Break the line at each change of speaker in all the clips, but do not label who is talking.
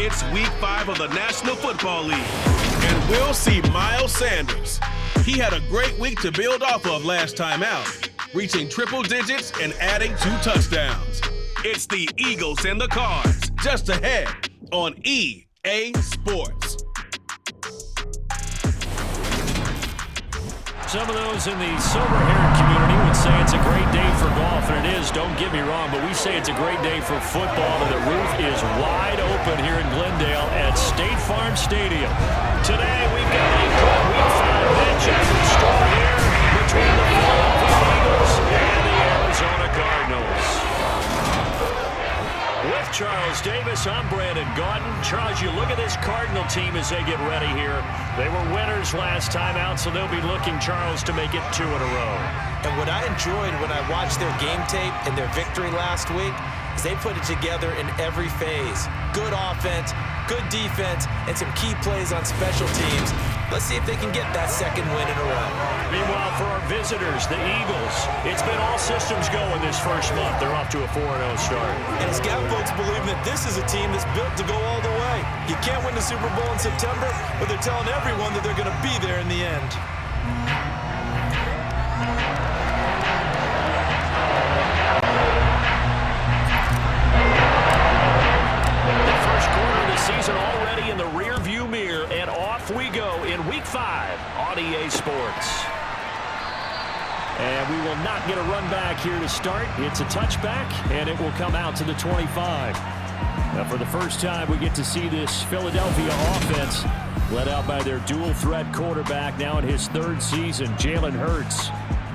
It's Week 5 of the National Football League, and we'll see Miles Sanders. He had a great week to build off of last time out, reaching triple digits and adding 2 touchdowns. It's the Eagles and the Cards, just ahead on EA Sports.
Some of those in the silver-haired community would say it's a great day for golf, and it is, don't get me wrong, but we say it's a great day for football, and the roof is wide open here in Glendale at State Farm Stadium. Today, we've got a good Week 5 matchup in store here between the Philadelphia Eagles and the Arizona Cardinals. With Charles Davis, I'm Brandon Gaudin. Charles, you look at this Cardinal team as they get ready here. They were winners last time out, so they'll be looking, Charles, to make it 2 in a row.
And what I enjoyed when I watched their game tape and their victory last week is they put it together in every phase. Good offense, good defense, and some key plays on special teams. Let's see if they can get that second win in a row.
Meanwhile, for our visitors, the Eagles, it's been all systems going this first month. They're off to a 4-0 start.
And it's got folks believing that this is a team that's built to go all the way. You can't win the Super Bowl in September, but they're telling everyone that they're going to be there in the end.
The first quarter of the season already in the rear-view mirror, and off we go in Week 5 on EA Sports. And we will not get a run back here to start. It's a touchback, and it will come out to the 25. Now, for the first time, we get to see this Philadelphia offense led out by their dual-threat quarterback now in his 3rd season, Jalen Hurts.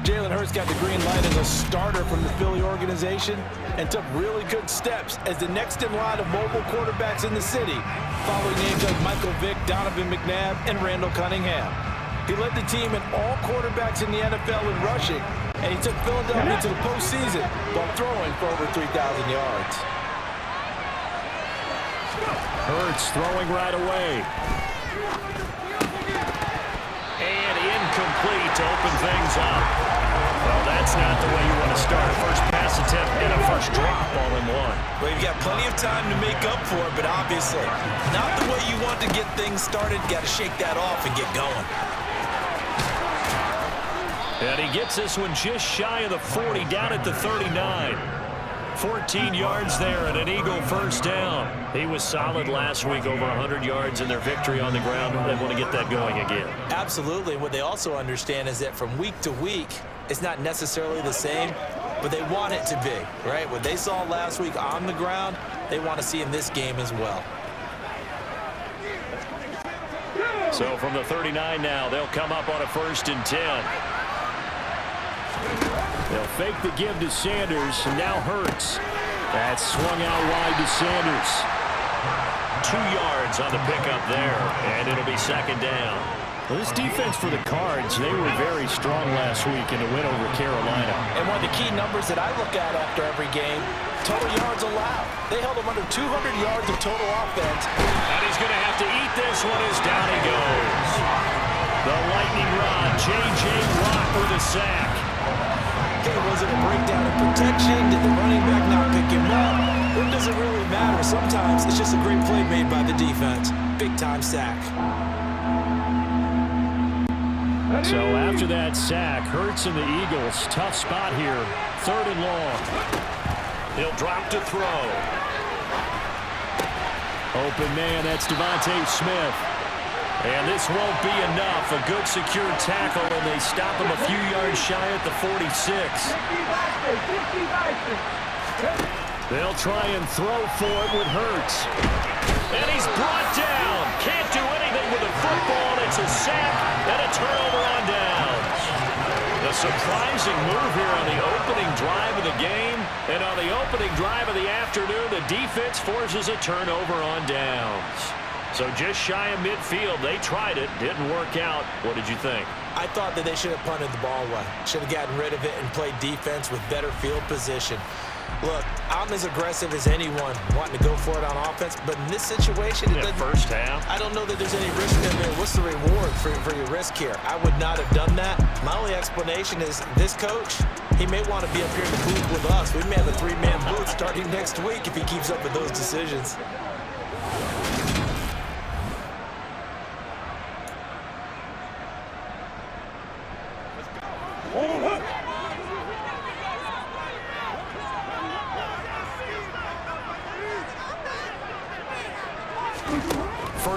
Jalen Hurts got the green light as a starter from the Philly organization and took really good steps as the next in line of mobile quarterbacks in the city, following names like Michael Vick, Donovan McNabb, and Randall Cunningham. He led the team in all quarterbacks in the NFL in rushing, and he took Philadelphia to the postseason while throwing for over 3,000 yards.
Hurts throwing right away. And incomplete to open things up. Well, that's not the way you want to start a first pass attempt and a first drop all in one.
Well, you've got plenty of time to make up for it, but obviously not the way you want to get things started. Got to shake that off and get going.
And he gets this one just shy of the 40, down at the 39. 14 yards there and an Eagle first down. He was solid last week, over 100 yards in their victory on the ground. They want to get that going again.
Absolutely. What they also understand is that from week to week, it's not necessarily the same, but they want it to be, right? What they saw last week on the ground, they want to see in this game as well.
So from the 39 now, they'll come up on a 1st and 10. They'll fake the give to Sanders, and now Hurts. That's swung out wide to Sanders. 2 yards on the pickup there, and it'll be 2nd down. Well, this defense for the Cards, they were very strong last week in the win over Carolina.
And one of the key numbers that I look at after every game, total yards allowed. They held them under 200 yards of total offense.
And he's going to have to eat this one as down he goes. The lightning rod, J.J. Watt with a sack.
Okay, was it a breakdown in protection? Did the running back not pick him up? It doesn't really matter. Sometimes it's just a great play made by the defense. Big-time sack.
So after that sack, Hurts and the Eagles, tough spot here. 3rd and long. He'll drop to throw. Open man, that's Devontae Smith. And this won't be enough. A good secure tackle, and they stop him a few yards shy at the 46. They'll try and throw for it with Hurts. And he's brought down. Can't do anything with the football. It's a sack and a turnover on downs. A surprising move here on the opening drive of the game. And on the opening drive of the afternoon, the defense forces a turnover on downs. So just shy of midfield. They tried it. Didn't work out. What did you think?
I thought that they should have punted the ball away. Should have gotten rid of it and played defense with better field position. Look, I'm as aggressive as anyone wanting to go for it on offense, but in this situation,
first half,
I don't know that there's any risk in there. What's the reward for your risk here? I would not have done that. My only explanation is this coach, he may want to be up here in the booth with us. We may have a 3-man booth starting next week if he keeps up with those decisions.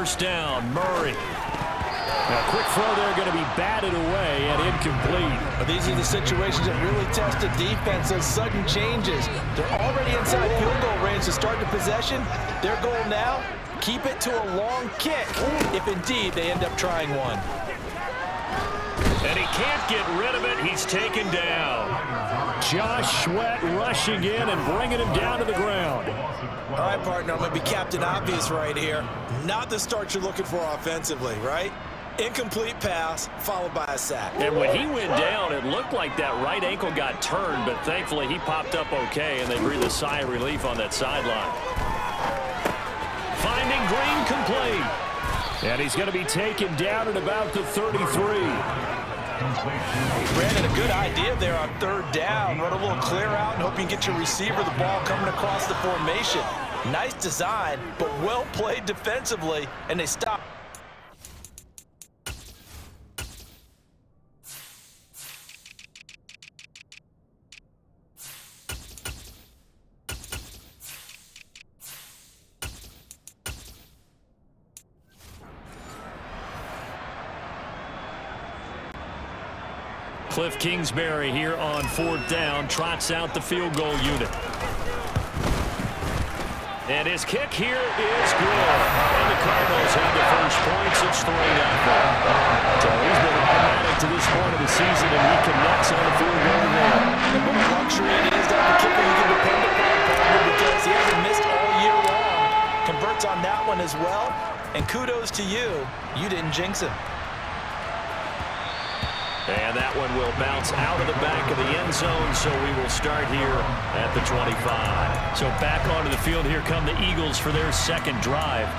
first down. Murray. Now, quick throw there, going to be batted away and incomplete.
But these are the situations that really test the defense, those sudden changes. They're already inside field goal range to start the possession. Their goal now, keep it to a long kick, if indeed they end up trying one.
And he can't get rid of it. He's taken down. Josh Sweat rushing in and bringing him down to the ground.
All right, partner, I'm going to be Captain Obvious right here. Not the start you're looking for offensively, right? Incomplete pass, followed by a sack.
And when he went down, it looked like that right ankle got turned, but thankfully he popped up okay, and they breathed a sigh of relief on that sideline. Finding Green complete. And he's going to be taken down at about the 33.
Brandon, a good idea there on third down. Run a little clear out and hope you can get your receiver the ball coming across the formation. Nice design, but well played defensively, and they stop.
Cliff Kingsbury here on fourth down, trots out the field goal unit. And his kick here is good. And the Cardinals have the first points. It's 3-0. So he's been automatic to this point of the season, and he connects on the field goal there.
And what a luxury it is to have a kicker you can depend upon, because he hasn't missed all year long. Converts on that one as well. And kudos to you. You didn't jinx him.
And that one will bounce out of the back of the end zone, so we will start here at the 25. So back onto the field, here come the Eagles for their second drive.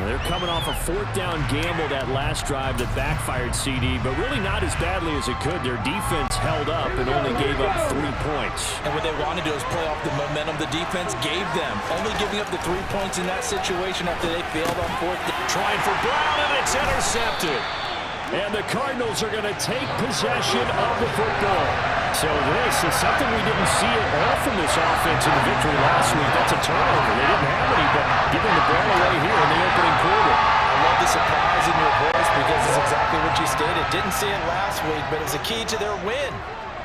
They're coming off a fourth down gamble that last drive that backfired, CD, but really not as badly as it could. Their defense held up and only gave up 3 points.
And what they wanted to do is play off the momentum the defense gave them, only giving up the 3 points in that situation after they failed on fourth down.
Trying for Brown, and it's intercepted. And the Cardinals are going to take possession of the football. So this is something we didn't see at all from this offense in the victory last week. That's a turnover. They didn't have any, but giving the ball away here in the opening quarter.
I love the surprise in your voice because it's exactly what you stated. Didn't see it last week, but it was a key to their win.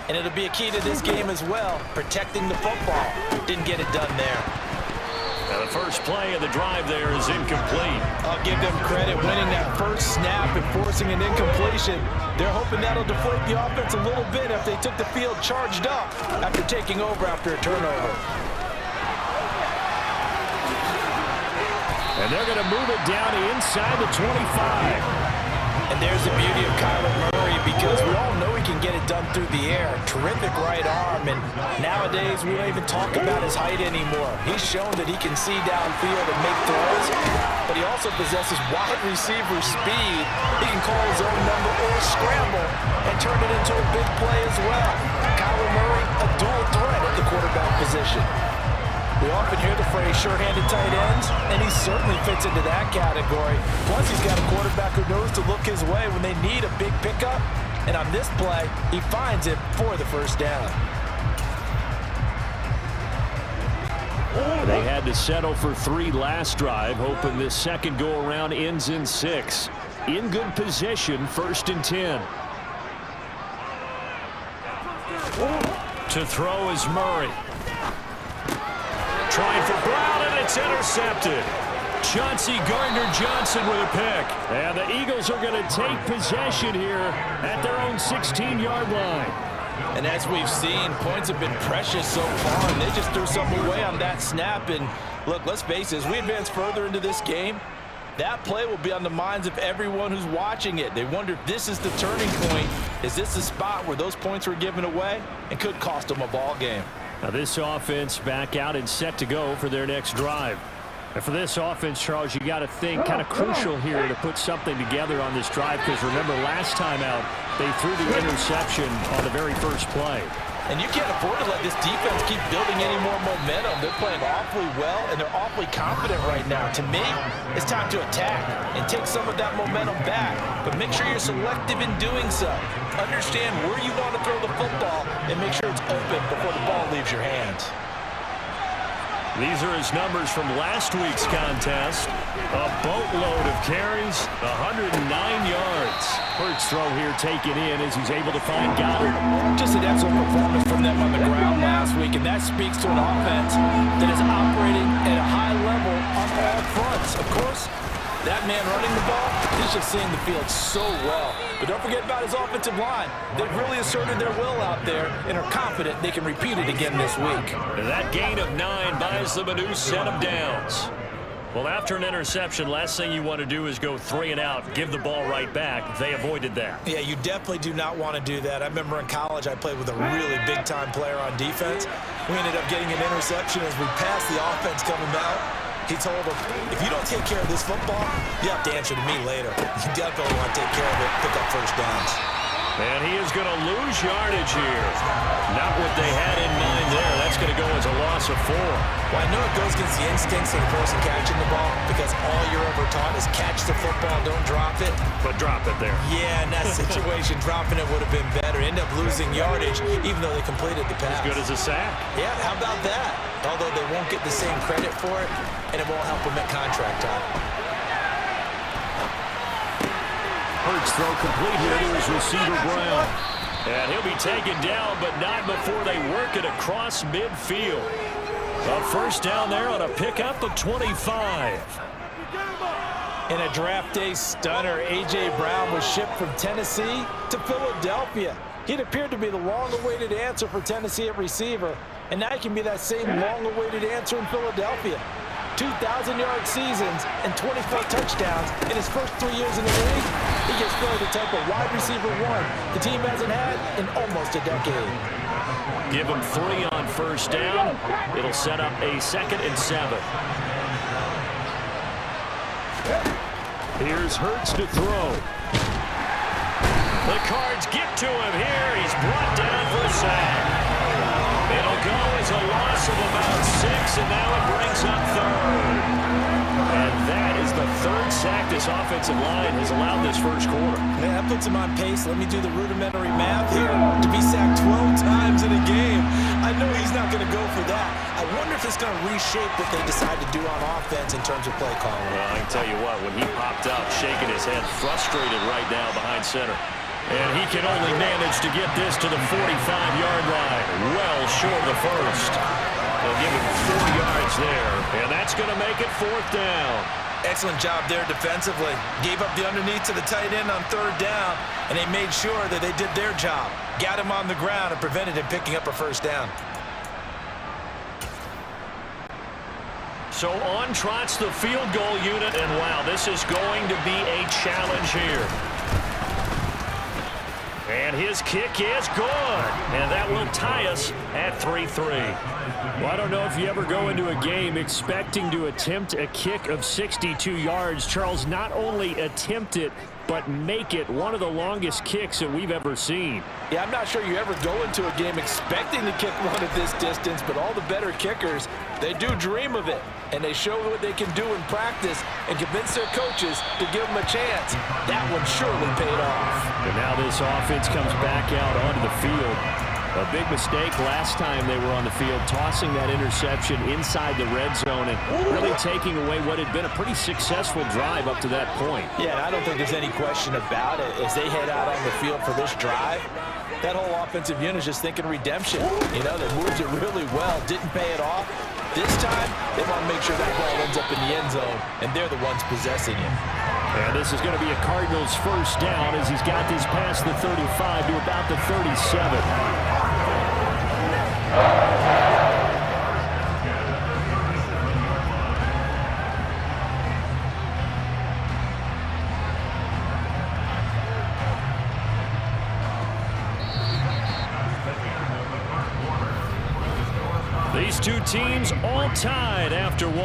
And it'll be a key to this game as well, protecting the football. Didn't get it done there.
Now the first play of the drive there is incomplete.
I'll give them credit winning that first snap and forcing an incompletion. They're hoping that'll deflate the offense a little bit if they took the field charged up after taking over after a turnover.
And they're going to move it down to inside the 25.
And there's the beauty of Kyler Murray, because we all know he can get it done through the air. Terrific right arm, and nowadays we don't even talk about his height anymore. He's shown that he can see downfield and make throws, but he also possesses wide receiver speed. He can call his own number or scramble and turn it into a big play as well. Kyler Murray, a dual threat at the quarterback position. We often hear the phrase sure-handed tight ends, and he certainly fits into that category. Plus, he's got a quarterback who knows to look his way when they need a big pickup. And on this play, he finds it for the first down.
They had to settle for 3 last drive, hoping this second go-around ends in 6. In good position, 1st and 10. To throw is Murray. Trying for Brown, and it's intercepted. Chauncey Gardner-Johnson with a pick. And the Eagles are going to take possession here at their own 16-yard line.
And as we've seen, points have been precious so far, and they just threw something away on that snap. And look, let's face it, as we advance further into this game, that play will be on the minds of everyone who's watching it. They wonder if this is the turning point. Is this the spot where those points were given away and could cost them a ball game?
Now this offense back out and set to go for their next drive. And for this offense, Charles, you got to think kind of crucial here to put something together on this drive, because remember last time out they threw the interception on the very first play.
And you can't afford to let this defense keep building any more momentum. They're playing awfully well, and they're awfully confident right now. To me, it's time to attack and take some of that momentum back. But make sure you're selective in doing so. Understand where you want to throw the football and make sure it's open before the ball leaves your hands.
These are his numbers from last week's contest. A boatload of carries, 109 yards. Hurts throw here taken in as he's able to find Goddard.
Just an excellent performance from them on the ground last week, and that speaks to an offense that is operating at a high level on all fronts. Of course, that man running the ball, he's just seeing the field so well. But don't forget about his offensive line. They've really asserted their will out there and are confident they can repeat it again this week.
And that gain of 9 buys them a new set of downs. Well, after an interception, last thing you want to do is go 3 and out, give the ball right back. They avoided that.
Yeah, you definitely do not want to do that. I remember in college I played with a really big-time player on defense. We ended up getting an interception as we passed the offense coming out. He told him, if you don't take care of this football, you have to answer to me later. You definitely want to take care of it, pick up first downs.
And he is going to lose yardage here. Not what they had in mind there. That's going to go as a loss of 4.
Well, I know it goes against the instincts of the person catching the ball because all you're ever taught is catch the football, don't drop it.
But drop it there.
Yeah, in that situation, dropping it would have been better. End up losing yardage even though they completed the pass.
As good as a sack.
Yeah, how about that? Although they won't get the same credit for it, and it won't help them at contract time.
Hurts throw complete here to his receiver, Brown. And he'll be taken down, but not before they work it across midfield. A first down there on a pickup of 25.
In a draft day stunner, A.J. Brown was shipped from Tennessee to Philadelphia. He'd appeared to be the long-awaited answer for Tennessee at receiver, and now he can be that same long-awaited answer in Philadelphia. 2,000-yard seasons and 24 touchdowns in his first 3 years in the league. He gives Philly the type of wide receiver one the team hasn't had in almost a decade.
Give him 3 on first down. It'll set up a 2nd and 7. Here's Hurts to throw. The Cards get to him here. He's brought down for a sack. It'll go as a loss of about 6, and now it brings up 3rd. And that is the 3rd sack this offensive line has allowed this first quarter.
Man, that puts him on pace. Let me do the rudimentary math here. To be sacked 12 times in a game, I know he's not going to go for that. I wonder if it's going to reshape what they decide to do on offense in terms of play calling.
Well, I can tell you what, when he popped up, shaking his head, frustrated right now behind center. And he can only manage to get this to the 45-yard line. Well short of the first. They'll give him 4 yards there. And that's going to make it 4th down.
Excellent job there defensively. Gave up the underneath to the tight end on 3rd down, and they made sure that they did their job. Got him on the ground and prevented him picking up a first down.
So on trots the field goal unit, and wow, this is going to be a challenge here. And his kick is good. And that will tie us at 3-3. Well, I don't know if you ever go into a game expecting to attempt a kick of 62 yards. Charles, not only attempt it, but make it one of the longest kicks that we've ever seen.
Yeah, I'm not sure you ever go into a game expecting to kick one at this distance, but all the better kickers, they do dream of it. And they show what they can do in practice and convince their coaches to give them a chance. That one surely paid off.
And now this offense comes back out onto the field. A big mistake last time they were on the field, tossing that interception inside the red zone and really taking away what had been a pretty successful drive up to that point.
Yeah, and I don't think there's any question about it. As they head out on the field for this drive, that whole offensive unit is just thinking redemption. You know, they moved it really well, didn't pay it off. This time, they want to make sure that ball ends up in the end zone, and they're the ones possessing it.
And this is going to be a Cardinals first down as he's got this past the 35 to about the 37. These two teams all tied after one.